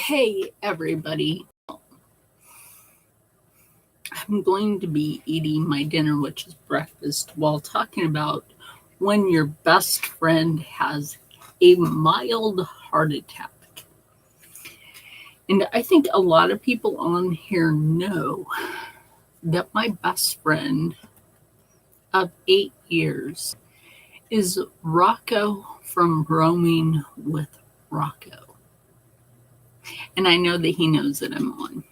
Hey, everybody. I'm going to be eating my dinner, which is breakfast, while talking about when your best friend has a mild heart attack. And I think a lot of people on here know that my best friend of 8 years is Rocco from Roaming with Rocco. And I know that he knows that I'm on.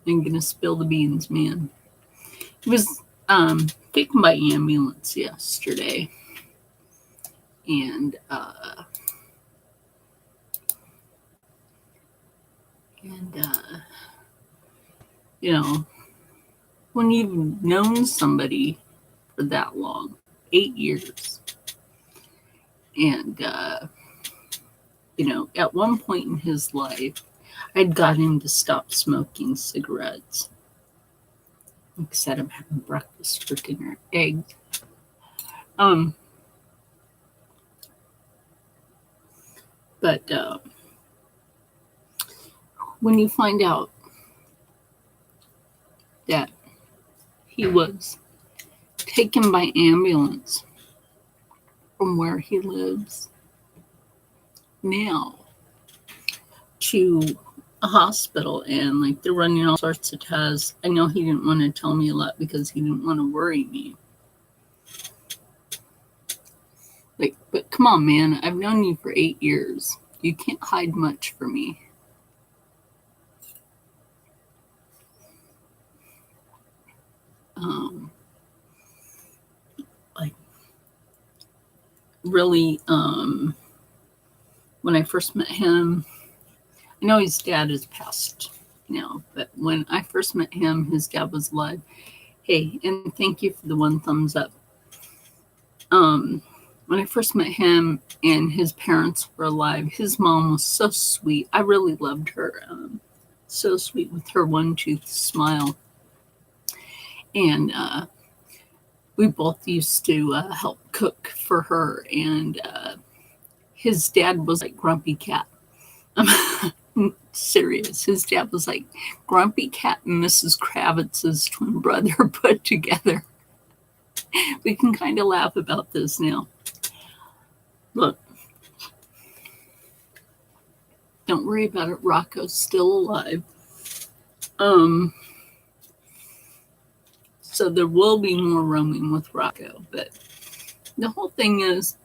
I'm going to spill the beans, man. He was taken by ambulance yesterday. And, you know, when you've known somebody for that long, 8 years, and, at one point in his life, I'd got him to stop smoking cigarettes. Like I said, I'm having breakfast for dinner, eggs. But when you find out that he was taken by ambulance from where he lives now to a hospital, and like they're running all sorts of tests. I know he didn't want to tell me a lot because he didn't want to worry me. But come on, man, I've known you for 8 years. You can't hide much from me. Really, when I first met him, I know his dad has passed now, but when I first met him, his dad was alive. Hey, and thank you for the one thumbs up. When I first met him and his parents were alive, his mom was so sweet. I really loved her. So sweet with her one-tooth smile. And we both used to help cook for her. And his dad was like Grumpy Cat. I'm serious. His dad was like Grumpy Cat and Mrs. Kravitz's twin brother put together. We can kind of laugh about this now. Look, don't worry about it. Rocco's still alive. So there will be more roaming with Rocco, but the whole thing is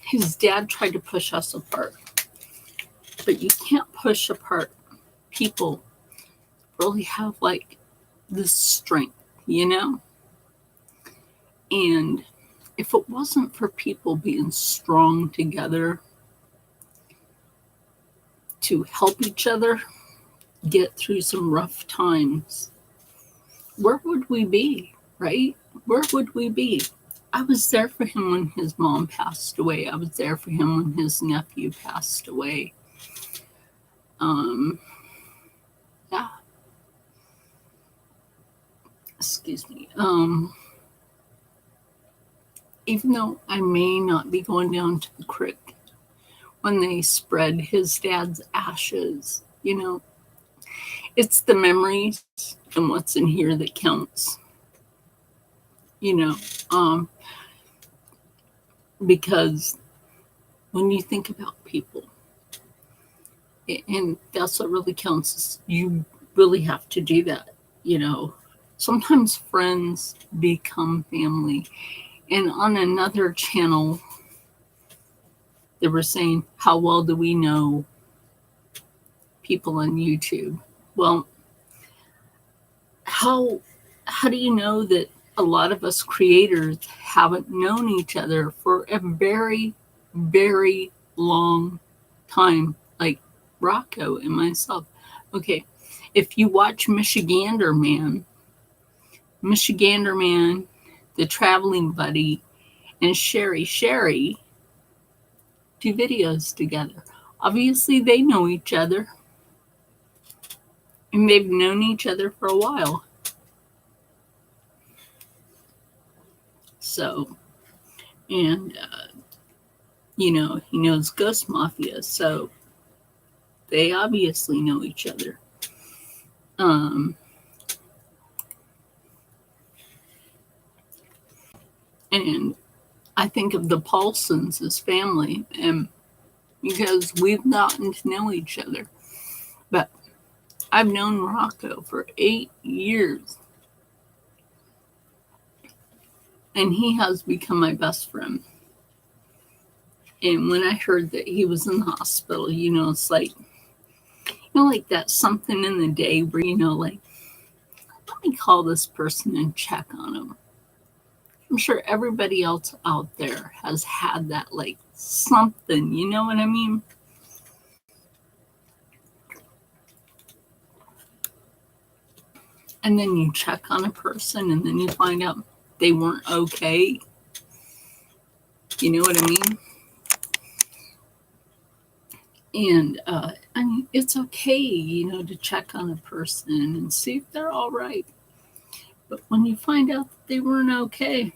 his dad tried to push us apart, but you can't push apart people who really have like this strength, And if it wasn't for people being strong together to help each other get through some rough times, where would we be, right? Where would we be? I was there for him when his mom passed away. I was there for him when his nephew passed away. Yeah. Excuse me. Even though I may not be going down to the creek when they spread his dad's ashes, it's the memories and what's in here that counts. Because when you think about people, and that's what really counts, is you really have to do that. Sometimes friends become family. And on another channel, they were saying, how well do we know people on YouTube? Well, how do you know that a lot of us creators haven't known each other for a very, very long time, like Rocco and myself? Okay, if you watch Michigander Man, the Traveling Buddy, and Sherry do videos together. Obviously, they know each other, and they've known each other for a while. So, And, he knows Ghost Mafia, so they obviously know each other. And I think of the Paulsons as family, and because we've gotten to know each other. But I've known Rocco for 8 years, and he has become my best friend. And when I heard that he was in the hospital, it's like, like that something in the day where, like, let me call this person and check on him. I'm sure everybody else out there has had that, like, something, you know what I mean? And then you check on a person and then you find out they weren't okay. You know what I mean? And I mean, it's okay, to check on a person and see if they're all right. But when you find out that they weren't okay,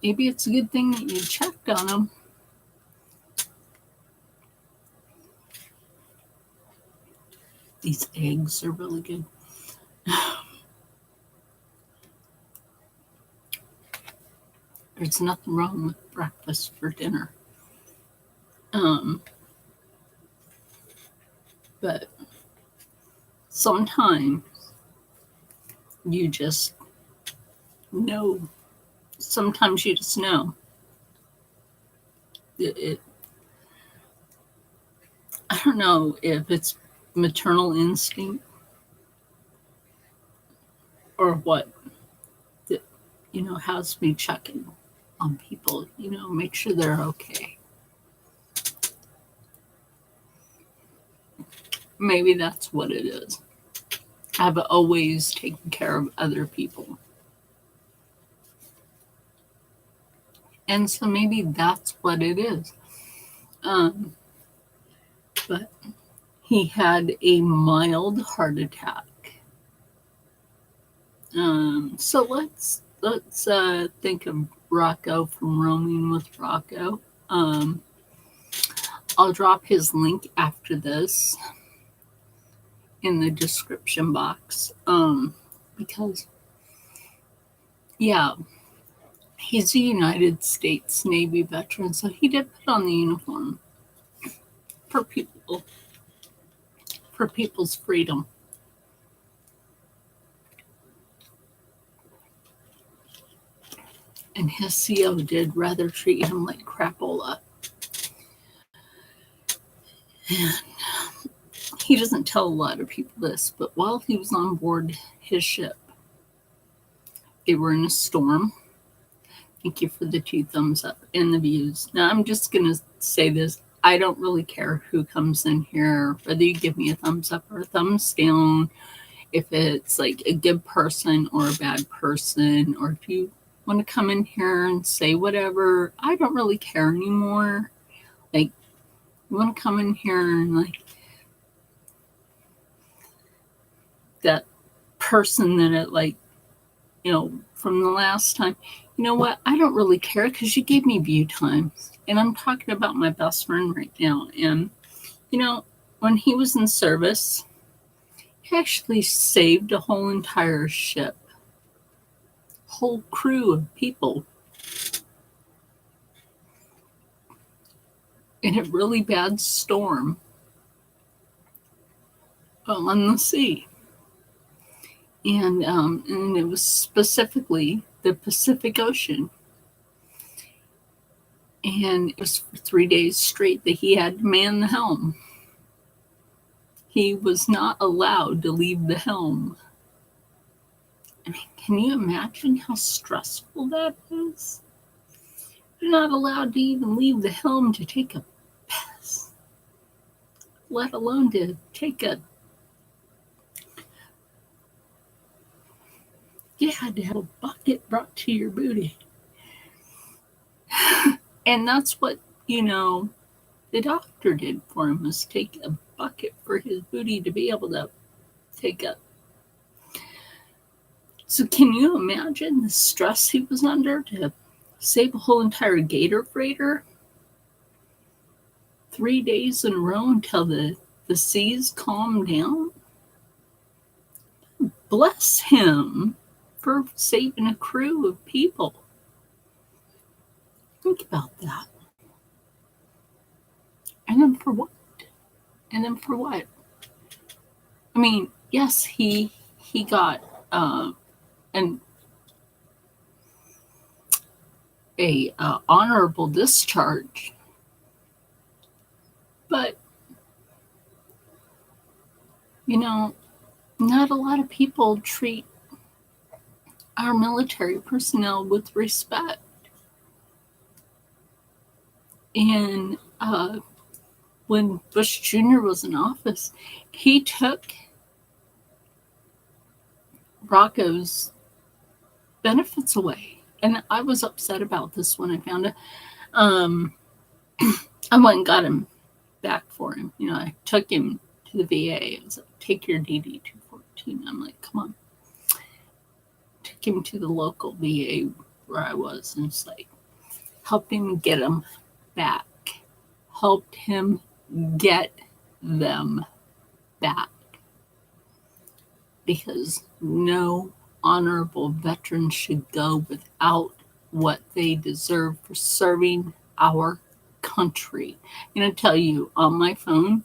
maybe it's a good thing that you checked on them. These eggs are really good. There's nothing wrong with breakfast for dinner. But sometimes you just know. Sometimes you just know. I don't know if it's maternal instinct or what that, has me checking on people, make sure they're okay. Maybe that's what it is. I've always taken care of other people. And so maybe that's what it is. But he had a mild heart attack. So let's think of Rocco from Roaming with Rocco. I'll drop his link after this in the description box. Because, yeah, he's a United States Navy veteran, so he did put on the uniform for people, for people's freedom. And his CO did rather treat him like crapola. And he doesn't tell a lot of people this, but while he was on board his ship, they were in a storm. Thank you for the 2 thumbs up and the views. Now, I'm just going to say this. I don't really care who comes in here, whether you give me a thumbs up or a thumbs down, if it's like a good person or a bad person, or if you want to come in here and say whatever. I don't really care anymore. Like, you want to come in here and, like, that person that it, like, from the last time, you know what? I don't really care because you gave me view times. And I'm talking about my best friend right now. And, when he was in service, he actually saved a whole entire ship, whole crew of people in a really bad storm on the sea. And it was specifically the Pacific Ocean. And it was for 3 days straight that he had to man the helm. He was not allowed to leave the helm. I mean, can you imagine how stressful that is? You're not allowed to even leave the helm to take a piss, let alone to take a... You had to have a bucket brought to your booty. And that's what, the doctor did for him, was take a bucket for his booty to be able to take a... So can you imagine the stress he was under to save a whole entire gator freighter 3 days in a row until the seas calmed down? Bless him for saving a crew of people. Think about that. And then for what? And then for what? I mean, yes, he got an honorable discharge, but you know, not a lot of people treat our military personnel with respect. And when Bush Jr. was in office, he took Rocco's benefits away. And I was upset about this when I found it. I went and got him back for him. You know, I took him to the VA. I was like, take your DD 214. I'm like, come on. Took him to the local VA where I was, and it's like, helped him get him back. Helped him get them back. Because no honorable veteran should go without what they deserve for serving our country. I'm going to tell you, on my phone,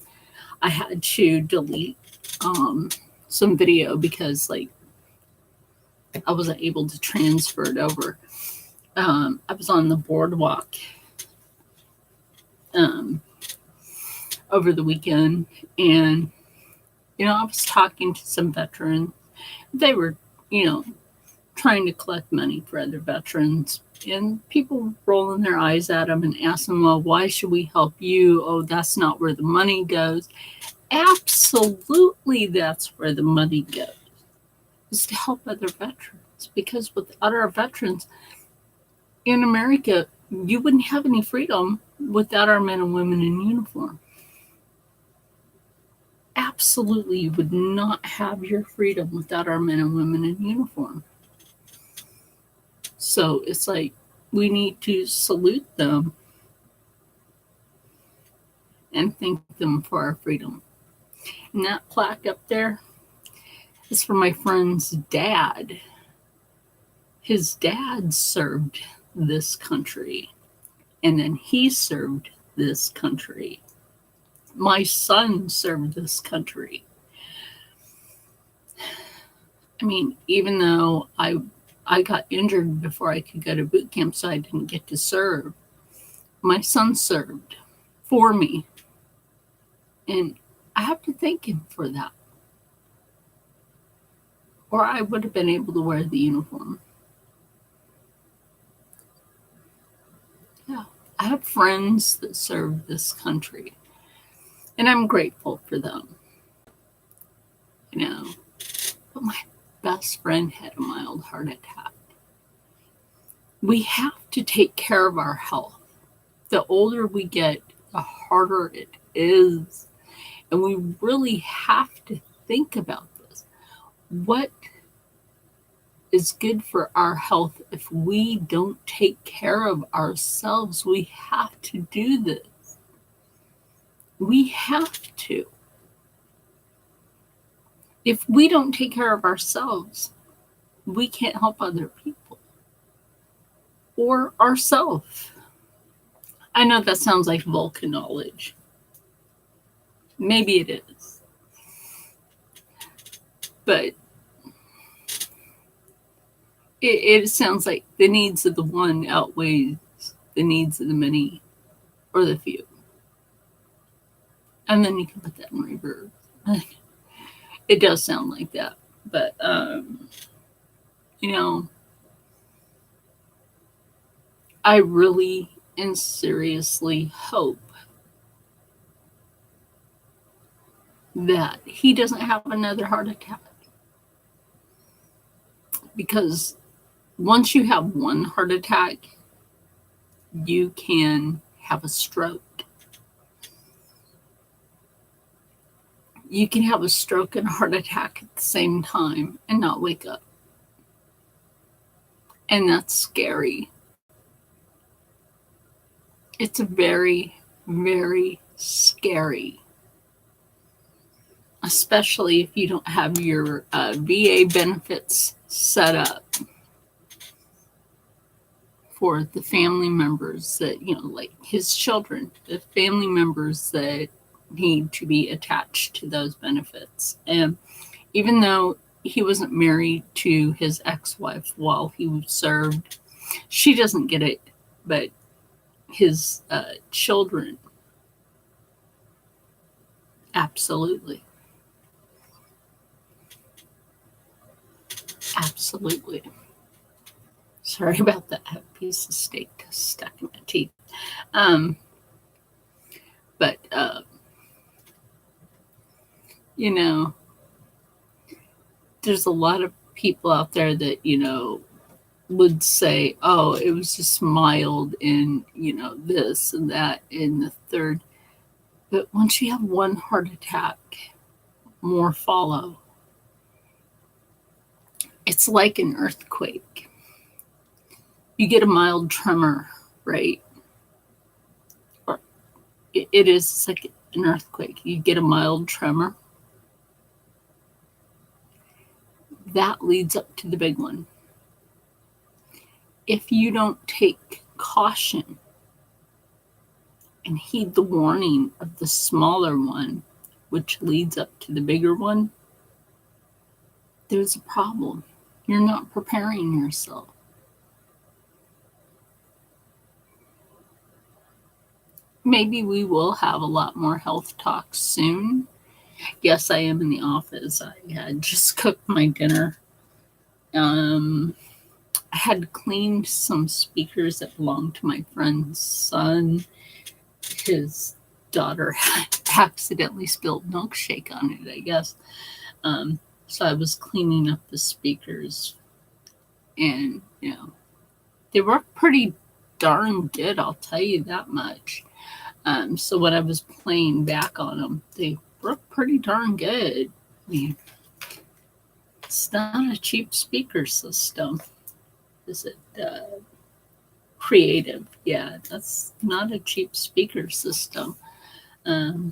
I had to delete some video because, like, I wasn't able to transfer it over. I was on the boardwalk over the weekend, and you know, I was talking to some veterans. They were, you know, trying to collect money for other veterans, and people rolling their eyes at them and asking, well, why should we help you? Oh, that's not where the money goes. Absolutely, that's where the money goes, is to help other veterans. Because without our veterans in America, you wouldn't have any freedom without our men and women in uniform. Absolutely, you would not have your freedom without our men and women in uniform. So it's like, we need to salute them and thank them for our freedom. And that plaque up there is for my friend's dad. His dad served this country, and then he served this country. My son served this country. I mean, even though I got injured before I could go to boot camp, so I didn't get to serve, my son served for me. And I have to thank him for that. Or I would have been able to wear the uniform. Yeah, I have friends that serve this country, and I'm grateful for them. You know, but my best friend had a mild heart attack. We have to take care of our health. The older we get, the harder it is. And we really have to think about this. What is good for our health if we don't take care of ourselves? We have to do this. We have to. If we don't take care of ourselves, we can't help other people or ourselves. I know that sounds like Vulcan knowledge. Maybe it is. But it sounds like the needs of the one outweighs the needs of the many or the few. And then you can put that in reverse. It does sound like that. But, you know, I really and seriously hope that he doesn't have another heart attack. Because once you have one heart attack, you can have a stroke. You can have a stroke and a heart attack at the same time and not wake up. And that's scary. It's very, very scary, especially if you don't have your VA benefits set up for the family members that, like his children, the family members that need to be attached to those benefits. And even though he wasn't married to his ex-wife while he served, she doesn't get it, but his children, absolutely. Absolutely. Sorry about that. I have a piece of steak stuck in my teeth. But, there's a lot of people out there that, would say, oh, it was just mild in, this and that and the third. But once you have one heart attack, more follow. It's like an earthquake. You get a mild tremor, right? Or it is like an earthquake. You get a mild tremor. That leads up to the big one. If you don't take caution and heed the warning of the smaller one, which leads up to the bigger one, there's a problem. You're not preparing yourself. Maybe we will have a lot more health talks soon. Yes, I am in the office. I had just cooked my dinner. I had cleaned some speakers that belonged to my friend's son. His daughter had accidentally spilled milkshake on it, I guess. So I was cleaning up the speakers, and they work pretty darn good, I'll tell you that much. So when I was playing back on them, they work pretty darn good. I mean, it's not a cheap speaker system, is it? Creative, yeah, that's not a cheap speaker system. Yeah,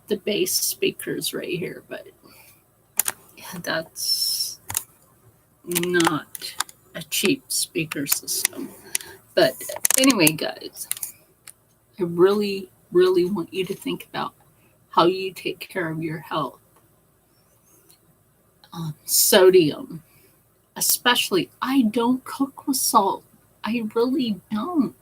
the bass speakers right here, but yeah, that's not a cheap speaker system. But anyway, guys, I really, really want you to think about how you take care of your health. Sodium, especially, I don't cook with salt. I really don't.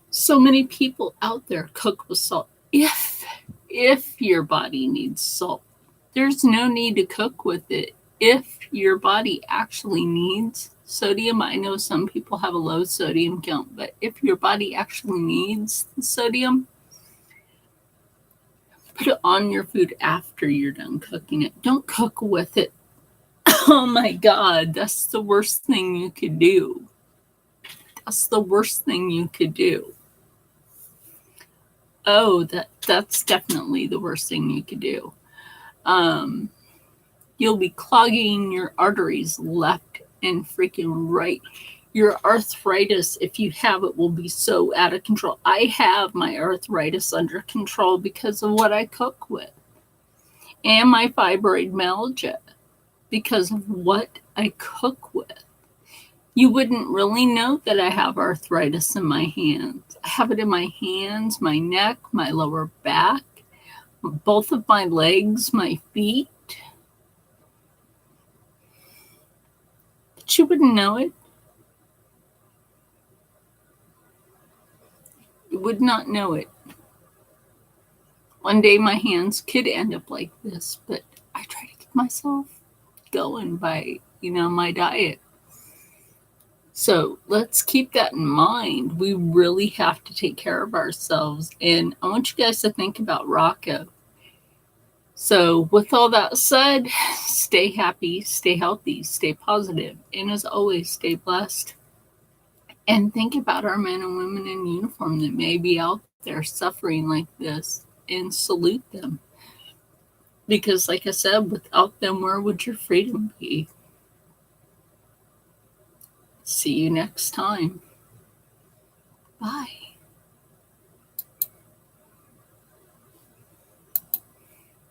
So many people out there cook with salt. If your body needs salt, there's no need to cook with it. If your body actually needs sodium, I know some people have a low sodium count, but if your body actually needs the sodium, put it on your food after you're done cooking it. Don't cook with it. Oh my God, that's the worst thing you could do. That's the worst thing you could do. Oh, that's definitely the worst thing you could do. You'll be clogging your arteries left and freaking right. Your arthritis, if you have it, will be so out of control. I have my arthritis under control because of what I cook with, and my fibromyalgia because of what I cook with. You wouldn't really know that I have arthritis in my hands. I have it in my hands, my neck, my lower back, both of my legs, my feet. But you wouldn't know it. You would not know it. One day my hands could end up like this, but I try to keep myself going by, my diet. So let's keep that in mind. We really have to take care of ourselves. And I want you guys to think about Rocco. So with all that said, stay happy, stay healthy, stay positive, and as always, stay blessed. And think about our men and women in uniform that may be out there suffering like this, and salute them. Because like I said, without them, where would your freedom be? See you next time. Bye.